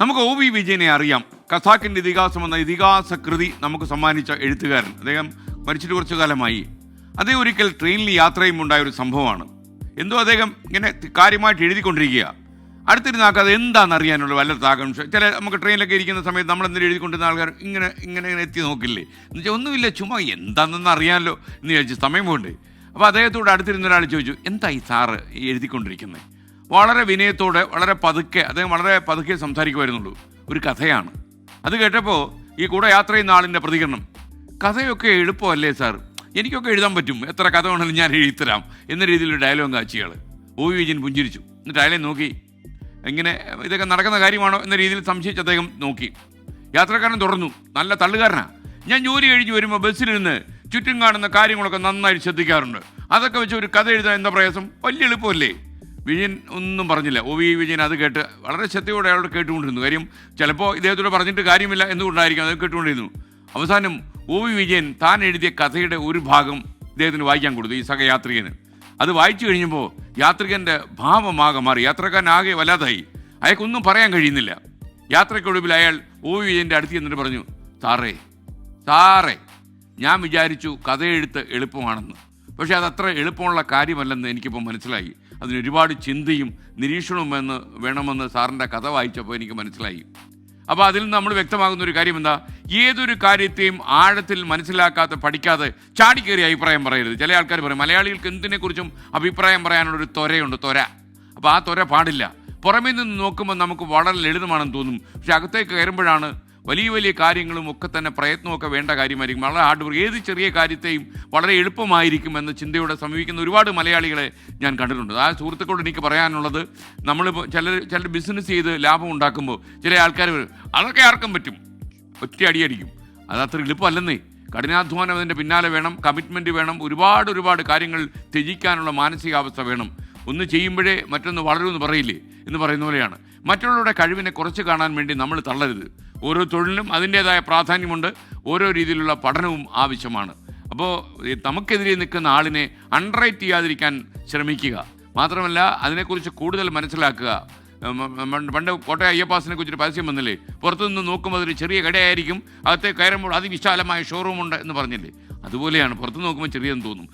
നമുക്ക് O V വിജയനെ അറിയാം. ഖസാക്കിൻ്റെ ഇതിഹാസം എന്ന ഇതിഹാസ കൃതി നമുക്ക് സമ്മാനിച്ച എഴുത്തുകാരൻ. അദ്ദേഹം മരിച്ചിട്ട് കുറച്ചു കാലമായി. അദ്ദേഹം ഒരിക്കൽ ട്രെയിനിൽ യാത്രയും ഉണ്ടായ ഒരു സംഭവമാണ്. എന്തോ അദ്ദേഹം ഇങ്ങനെ കാര്യമായിട്ട് എഴുതിക്കൊണ്ടിരിക്കുക. അടുത്തിരുന്നാക്ക് അത് എന്താണെന്ന് അറിയാനുള്ള വല്ലാത്ത ആകാംക്ഷ. ചില നമുക്ക് ട്രെയിനിലൊക്കെ ഇരിക്കുന്ന സമയത്ത് നമ്മളെന്തെങ്കിലും എഴുതിക്കൊണ്ടിരുന്ന ആൾക്കാർ ഇങ്ങനെ ഇങ്ങനെ ഇങ്ങനെ എത്തി നോക്കില്ലേ എന്ന് വെച്ചാൽ ഒന്നുമില്ല, ചുമ്മാ എന്താണെന്ന് അറിയാമല്ലോ എന്ന് ചോദിച്ചു. സമയം പോകണ്ടേ. അപ്പോൾ അദ്ദേഹത്തോട് അടുത്തിരുന്ന ഒരാൾ ചോദിച്ചു, എന്തായി സാറ് എഴുതിക്കൊണ്ടിരിക്കുന്നത്? വളരെ വിനയത്തോടെ വളരെ പതുക്കെ അദ്ദേഹം വളരെ പതുക്കെ സംസാരിക്കുമായിരുന്നുള്ളൂ. ഒരു കഥയാണ്. അത് കേട്ടപ്പോൾ ഈ കൂടെ യാത്ര ചെയ്യുന്ന ആളിൻ്റെ പ്രതികരണം, കഥയൊക്കെ എളുപ്പമല്ലേ സാർ, എനിക്കൊക്കെ എഴുതാൻ പറ്റും, എത്ര കഥ വേണമെങ്കിലും ഞാൻ എഴുതിത്തരാം എന്ന രീതിയിലൊരു ഡയലോഗ് കാച്ചിയാൾ. ഒ വി വിജയൻ പുഞ്ചിരിച്ചു. എന്നിട്ട് അയാളെ നോക്കി, ഇങ്ങനെ ഇതൊക്കെ നടക്കുന്ന കാര്യമാണോ എന്ന രീതിയിൽ സംശയിച്ച് അദ്ദേഹം നോക്കി. യാത്രക്കാരൻ തുടർന്നു, നല്ല തള്ളുകാരനാണ്. ഞാൻ ജോലി കഴിഞ്ഞ് വരുമ്പോൾ ബസ്സിലിരുന്ന് ചുറ്റും കാണുന്ന കാര്യങ്ങളൊക്കെ നന്നായി ശ്രദ്ധിക്കാറുണ്ട്. അതൊക്കെ വെച്ച് ഒരു കഥ എഴുതാൻ എന്താ പ്രയാസം, വലിയ എളുപ്പമല്ലേ? വിജയൻ ഒന്നും പറഞ്ഞില്ല. ഒ വി വിജയൻ അത് കേട്ട് വളരെ ശ്രദ്ധയോടെ അയാളോട് കേട്ടുകൊണ്ടിരുന്നു. കാര്യം ചിലപ്പോൾ ഇദ്ദേഹത്തോട് പറഞ്ഞിട്ട് കാര്യമില്ല എന്തുകൊണ്ടായിരിക്കും, അത് കേട്ടുകൊണ്ടിരുന്നു. അവസാനം ഒ വി വിജയൻ താൻ എഴുതിയ കഥയുടെ ഒരു ഭാഗം ഇദ്ദേഹത്തിന് വായിക്കാൻ കൊടുത്തു, ഈ സഹയാത്രികന്. അത് വായിച്ചു കഴിഞ്ഞപ്പോൾ യാത്രികൻ്റെ ഭാവമാകെ മാറി. യാത്രക്കാരനാകെ വല്ലാതായി. അയാൾക്കൊന്നും പറയാൻ കഴിയുന്നില്ല. യാത്രയ്ക്കൊടുവിൽ അയാൾ ഒ വി വിജയൻ്റെ അടുത്ത് ചെന്നിട്ട് പറഞ്ഞു, സാറേ ഞാൻ വിചാരിച്ചു കഥ എഴുത്ത് എളുപ്പമാണെന്ന്. പക്ഷേ അതത്ര എളുപ്പമുള്ള കാര്യമല്ലെന്ന് എനിക്കിപ്പോൾ മനസ്സിലായി. അതിനൊരുപാട് ചിന്തയും നിരീക്ഷണവും വേണമെന്ന് സാറിൻ്റെ കഥ വായിച്ചപ്പോൾ എനിക്ക് മനസ്സിലായി. അപ്പോൾ അതിൽ നിന്ന് നമ്മൾ വ്യക്തമാകുന്ന ഒരു കാര്യം എന്താ, ഏതൊരു കാര്യത്തെയും ആഴത്തിൽ മനസ്സിലാക്കാതെ പഠിക്കാതെ ചാടിക്കേറി അഭിപ്രായം പറയരുത്. ചില ആൾക്കാർ പറയും മലയാളികൾക്ക് എന്തിനെക്കുറിച്ചും അഭിപ്രായം പറയാനുള്ളൊരു ത്വരയുണ്ട്, ത്വര. അപ്പോൾ ആ ത്വര പാടില്ല. പുറമേ നിന്ന് നോക്കുമ്പോൾ നമുക്ക് വളരെ ലളിതമാണെന്ന് തോന്നും. പക്ഷെ അകത്തേക്ക് കയറുമ്പോഴാണ് വലിയ വലിയ കാര്യങ്ങളും ഒക്കെ തന്നെ പ്രയത്നമൊക്കെ വേണ്ട കാര്യമായിരിക്കും. വളരെ ഹാർഡ് വർക്ക്, ഏത് ചെറിയ കാര്യത്തെയും വളരെ എളുപ്പമായിരിക്കും എന്ന ചിന്തയോടെ സമീപിക്കുന്ന ഒരുപാട് മലയാളികളെ ഞാൻ കണ്ടിട്ടുണ്ട്. ആ സുഹൃത്തുക്കളോട് എനിക്ക് പറയാനുള്ളത്, നമ്മളിപ്പോൾ ചിലർ ബിസിനസ് ചെയ്ത് ലാഭം ഉണ്ടാക്കുമ്പോൾ ചില ആൾക്കാർ അതൊക്കെ ആർക്കും പറ്റും, ഒറ്റ അടിയടിക്കും. അതത്ര എളുപ്പമല്ലെന്നേ. കഠിനാധ്വാനം അതിൻ്റെ പിന്നാലെ വേണം, കമ്മിറ്റ്മെൻറ്റ് വേണം, ഒരുപാട് കാര്യങ്ങൾ ത്യജിക്കാനുള്ള മാനസികാവസ്ഥ വേണം. ഒന്ന് ചെയ്യുമ്പോഴേ മറ്റൊന്ന് വളരുമെന്ന് പറയില്ലേ എന്ന് പറയുന്ന പോലെയാണ്. മറ്റുള്ളവരുടെ കഴിവിനെ കുറച്ച് കാണാൻ വേണ്ടി നമ്മൾ തള്ളരുത്. ഓരോ തൊഴിലിനും അതിൻ്റേതായ പ്രാധാന്യമുണ്ട്. ഓരോ രീതിയിലുള്ള പഠനവും ആവശ്യമാണ്. അപ്പോൾ നമുക്കെതിരെ നിൽക്കുന്ന ആളിനെ അണ്ടർറേറ്റ് ചെയ്യാതിരിക്കാൻ ശ്രമിക്കുക. മാത്രമല്ല അതിനെക്കുറിച്ച് കൂടുതൽ മനസ്സിലാക്കുക. പണ്ട് കോട്ടയം അയ്യപ്പാസിനെ കുറിച്ചൊരു പരസ്യം വന്നില്ലേ, പുറത്തുനിന്ന് നോക്കുമ്പോൾ അതൊരു ചെറിയ കടയായിരിക്കും, അകത്തെ കയറുമ്പോൾ അതിവിശാലമായ ഷോറൂമുണ്ട് എന്ന് പറഞ്ഞില്ലേ. അതുപോലെയാണ്, പുറത്ത് നോക്കുമ്പോൾ ചെറിയെന്ന് തോന്നും.